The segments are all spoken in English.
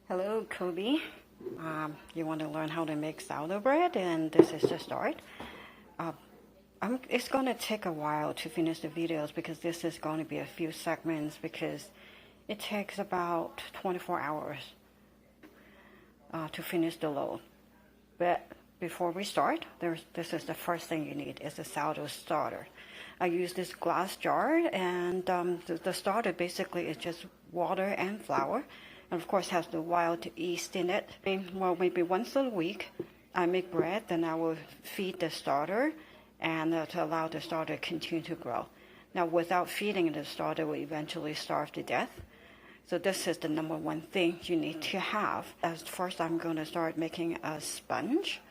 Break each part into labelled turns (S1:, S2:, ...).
S1: Hello, Cody. You want to learn how to make sourdough bread, and this is the start. It's going to take a while to finish the videos because this is going to be a few segments because it takes about 24 hours to finish the load. But before we start, this is the first thing you need is a sourdough starter. I use this glass jar, and the starter basically is just water and flour. And of course has the wild yeast in it. Well, maybe once a week I make bread, then I will feed the starter and to allow the starter to continue to grow. Now without feeding the starter will eventually starve to death. So this is the number one thing you need to have. As first I'm going to start making a sponge.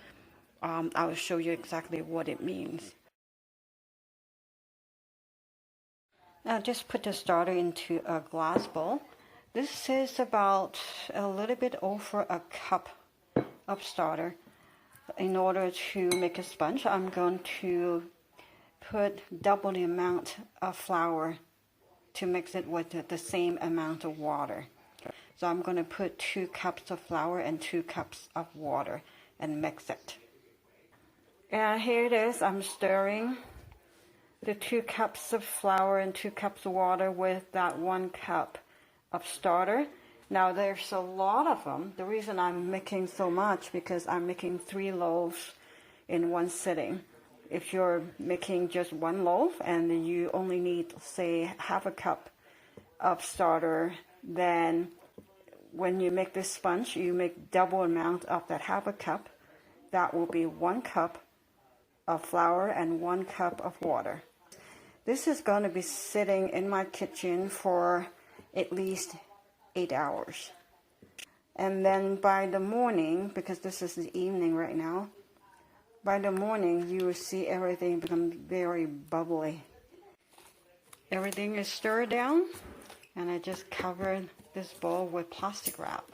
S1: I will show you exactly what it means. Now just put the starter into a glass bowl. This is about a little bit over a cup of starter. In order to make a sponge, I'm going to put double the amount of flour to mix it with the same amount of water. So I'm going to put 2 cups of flour and 2 cups of water and mix it. And here it is. I'm stirring the 2 cups of flour and 2 cups of water with that 1 cup of starter. Now there's a lot of them. The reason I'm making so much because I'm making 3 loaves in one sitting. If you're making just 1 loaf and you only need, say, half a cup of starter, then when you make this sponge, you make double amount of that half a cup. That will be 1 cup of flour and 1 cup of water. This is going to be sitting in my kitchen for at least 8 hours. And then by the morning, because this is the evening right now, by the morning you will see everything become very bubbly. Everything is stirred down, and I just covered this bowl with plastic wrap.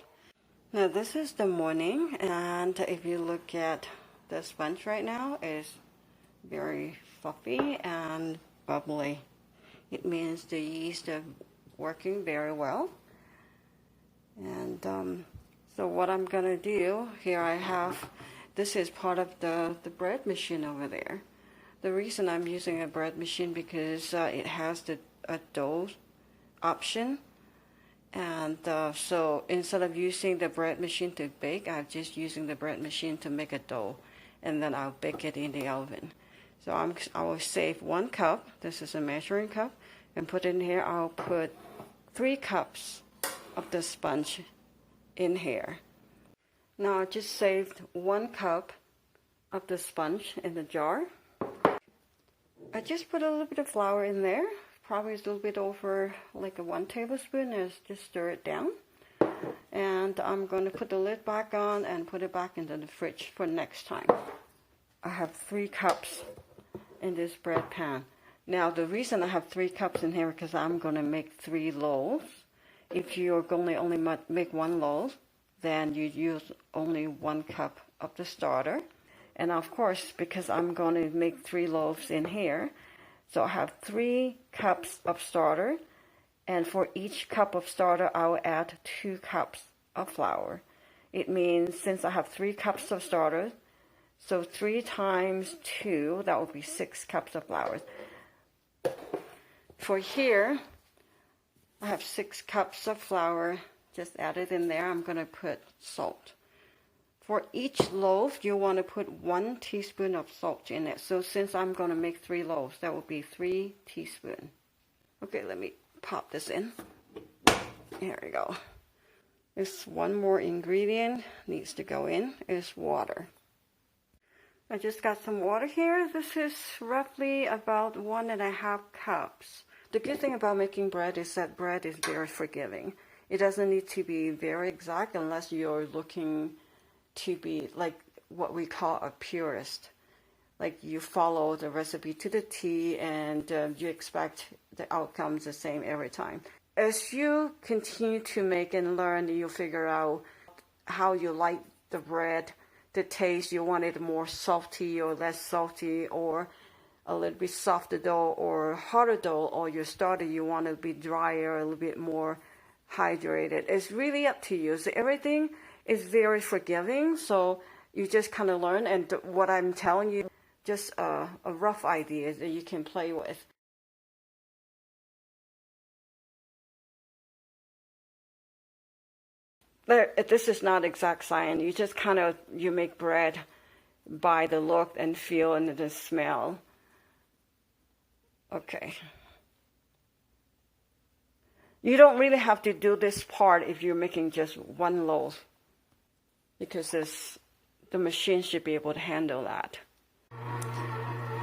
S1: Now this is the morning, and if you look at the sponge right now, it's very fluffy and bubbly. It means the yeast are working very well. And so what I'm gonna do here, I have, this is part of the bread machine over there. The reason I'm using a bread machine because it has a dough option, and so instead of using the bread machine to bake, I'm just using the bread machine to make a dough, and then I'll bake it in the oven. So I will save 1 cup, this is a measuring cup, and put in here. I'll put 3 cups of the sponge in here. Now I just saved 1 cup of the sponge in the jar. I just put a little bit of flour in there, probably a little bit over like a 1 tablespoon, and just stir it down. And I'm going to put the lid back on and put it back into the fridge for next time. I have 3 cups in this bread pan. Now the reason I have 3 cups in here is because I'm going to make 3 loaves. If you're going to only make 1 loaf, then you use only 1 cup of the starter. And of course, because I'm going to make 3 loaves in here, so I have 3 cups of starter, and for each cup of starter I'll add 2 cups of flour. It means since I have 3 cups of starter, so 3 times 2, that would be 6 cups of flour. For here, I have 6 cups of flour just added in there. I'm going to put salt. For each loaf, you want to put 1 teaspoon of salt in it. So since I'm going to make 3 loaves, that will be 3 teaspoons. Okay, let me pop this in. There we go. There's one more ingredient needs to go in, is water. I just got some water here. This is roughly about 1.5 cups. The good thing about making bread is that bread is very forgiving. It doesn't need to be very exact unless you're looking to be like what we call a purist. Like you follow the recipe to the T, and you expect the outcomes the same every time. As you continue to make and learn, you'll figure out how you like the bread, the taste. You want it more salty or less salty, or a little bit softer dough or harder dough, or your starter you want to be drier, a little bit more hydrated. It's really up to you. So everything is very forgiving. So you just kind of learn. And what I'm telling you, just a rough idea that you can play with. This is not exact science. You just kind of, you make bread by the look and feel and the smell. Okay. You don't really have to do this part if you're making just one loaf, because the machine should be able to handle that.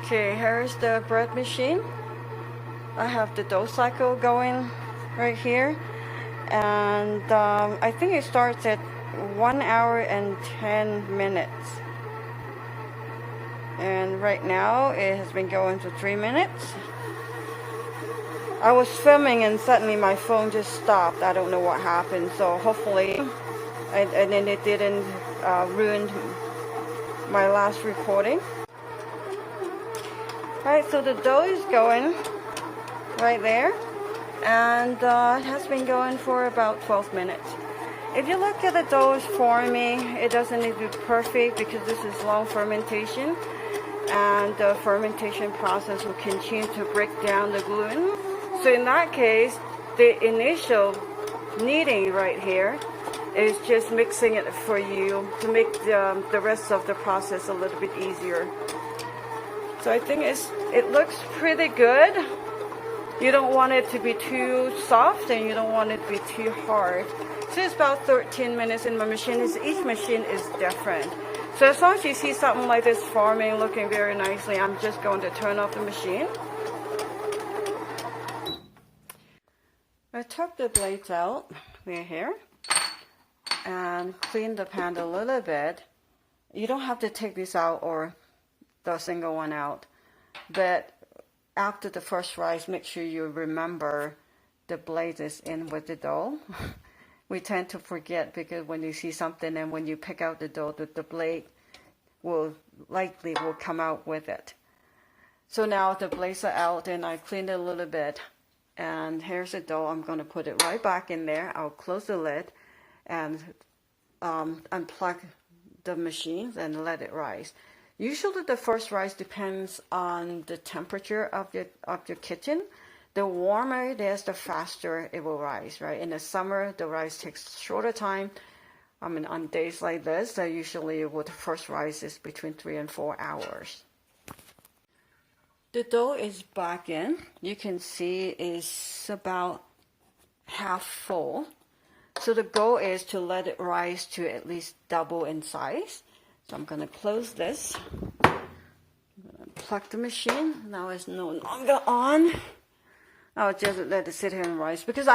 S1: Okay, here's the bread machine. I have the dough cycle going right here. And I think it starts at 1 hour and 10 minutes. And right now it has been going for 3 minutes. I was filming and suddenly my phone just stopped. I don't know what happened. So hopefully, and then it didn't ruin my last recording. Alright, so the dough is going right there. And it has been going for about 12 minutes. If you look at the dough is forming, it doesn't need to be perfect because this is long fermentation. And the fermentation process will continue to break down the gluten. So in that case, the initial kneading right here is just mixing it for you to make the rest of the process a little bit easier. So I think it looks pretty good. You don't want it to be too soft and you don't want it to be too hard. So it's about 13 minutes in my machine. Each machine is different. So as long as you see something like this forming, looking very nicely, I'm just going to turn off the machine. I took the blades out, they're here, and clean the pan a little bit. You don't have to take these out or the single one out, but after the first rise, make sure you remember the blade is in with the dough. We tend to forget because when you see something and when you pick out the dough, the blade will likely come out with it. So now the blades are out and I cleaned it a little bit. And here's the dough. I'm going to put it right back in there. I'll close the lid and unplug the machine and let it rise. Usually the first rise depends on the temperature of your kitchen. The warmer it is, the faster it will rise, right? In the summer, the rise takes shorter time. I mean, on days like this, usually the first rise is between 3 and 4 hours. The dough is back in. You can see it's about half full. So the goal is to let it rise to at least double in size. So I'm going to close this. I'm going to plug the machine. Now it's no longer on. I'll just let it sit here and rise because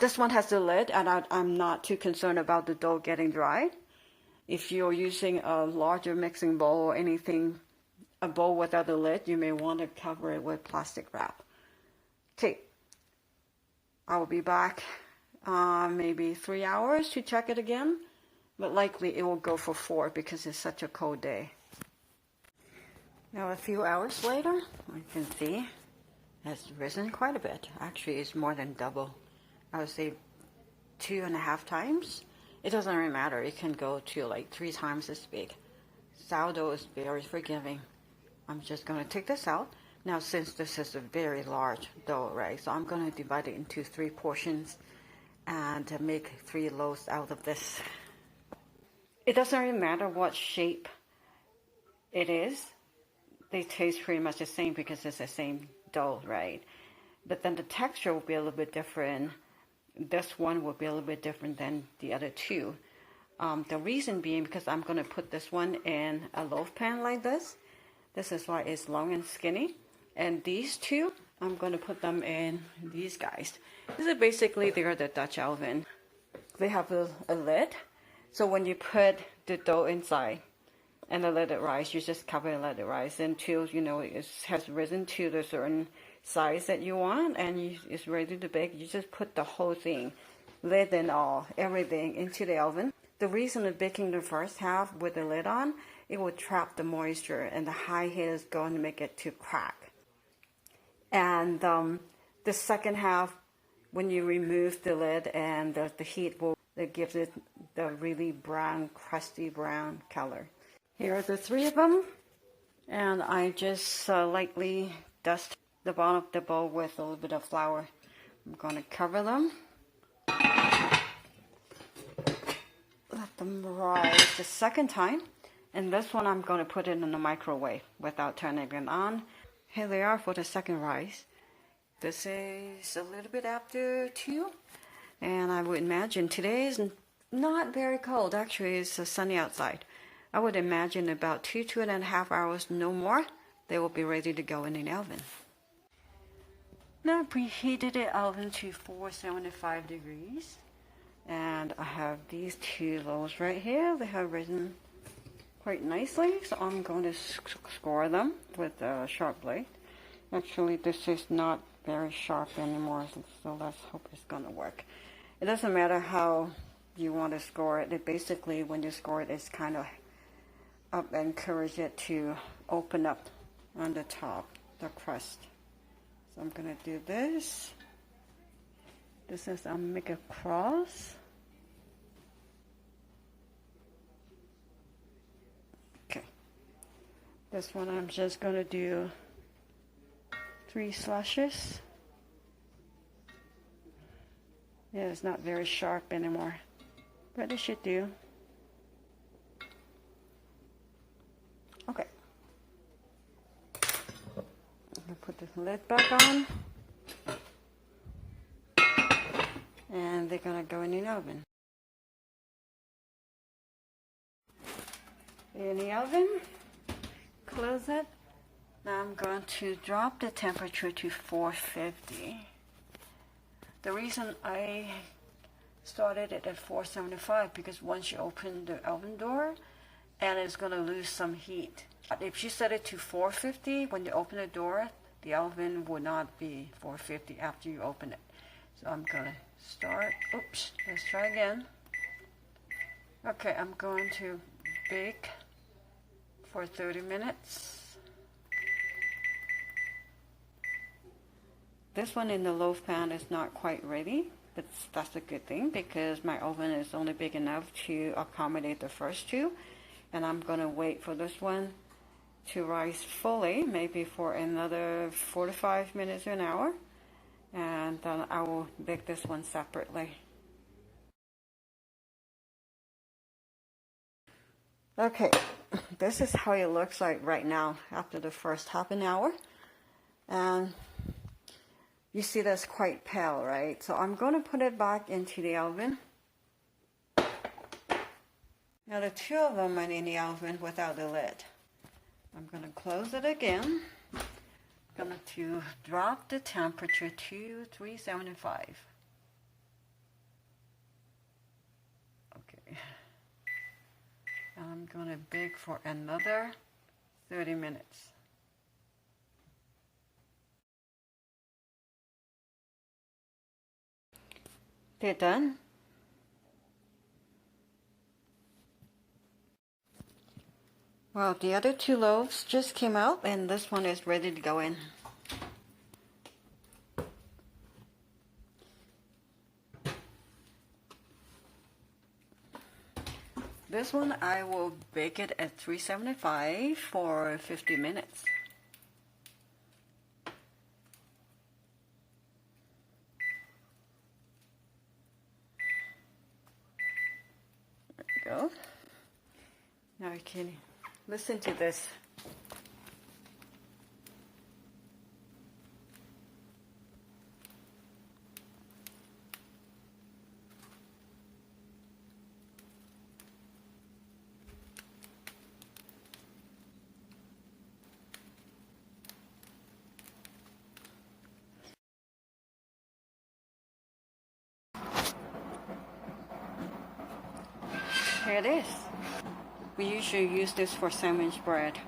S1: this one has the lid and I'm not too concerned about the dough getting dry. If you're using a larger mixing bowl or anything, a bowl without a lid, you may want to cover it with plastic wrap. Okay, I will be back maybe 3 hours to check it again, but likely it will go for 4 because it's such a cold day. Now a few hours later, I can see it's risen quite a bit. Actually, it's more than double. I would say 2.5 times. It doesn't really matter. It can go to like 3 times as big. Sourdough is very forgiving. I'm just going to take this out. Now, since this is a very large dough, right, so I'm going to divide it into 3 portions and make 3 loaves out of this. It doesn't really matter what shape it is. They taste pretty much the same because it's the same dough, right? But then the texture will be a little bit different. This one will be a little bit different than the other 2. The reason being because I'm going to put this one in a loaf pan like this. This is why it's long and skinny. And these 2, I'm going to put them in these guys. This is basically, they're the Dutch oven. They have a lid. So when you put the dough inside and let it rise, you just cover and let it rise until, you know, it has risen to the certain size that you want and it's ready to bake. You just put the whole thing, lid and all, everything into the oven. The reason of baking the first half with the lid on, it will trap the moisture and the high heat is going to make it to crack. And the second half when you remove the lid, and the heat will, it gives it the really brown, crusty brown color. Here are the three of them, and I just lightly dust the bottom of the bowl with a little bit of flour. I'm going to cover them. Let them rise the second time. And this one I'm going to put it in the microwave without turning it on. Here they are for the second rise. This is a little bit after 2. And I would imagine today is not very cold. Actually, it's sunny outside. I would imagine about 2.5 hours, no more, they will be ready to go in the oven. Now I preheated the oven to 475 degrees. And I have these 2 loaves right here. They have risen quite nicely. So I'm going to score them with a sharp blade. Actually, this is not very sharp anymore, so let's hope it's going to work. It doesn't matter how you want to score it. Basically, when you score it, it's kind of encourage it to open up on the top, the crust. So I'm going to do this. This is, I'll make a cross. Okay. This one I'm just going to do 3 slashes. Yeah, it's not very sharp anymore, but it should do. Okay. I'm going to put the lid back on. And they're going to go in the oven. In the oven, close it. Now I'm going to drop the temperature to 450. The reason I started it at 475 because once you open the oven door, and it's going to lose some heat. If you set it to 450, when you open the door, the oven will not be 450 after you open it. So I'm going to start. Oops, let's try again. Okay, I'm going to bake for 30 minutes. This one in the loaf pan is not quite ready, but that's a good thing because my oven is only big enough to accommodate the first 2. And I'm going to wait for this one to rise fully, maybe for another 45 minutes or an hour. And then I will bake this one separately. Okay, this is how it looks like right now after the first half an hour. And you see that's quite pale, right? So I'm going to put it back into the oven. Now the 2 of them are in the oven without the lid. I'm going to close it again. I'm going to drop the temperature to 375. Okay. I'm going to bake for another 30 minutes. They're done. Well, the other 2 loaves just came out, and this one is ready to go in. This one I will bake it at 375 for 50 minutes. There we go. Now you can listen to this. Here it is. We usually use this for sandwich bread.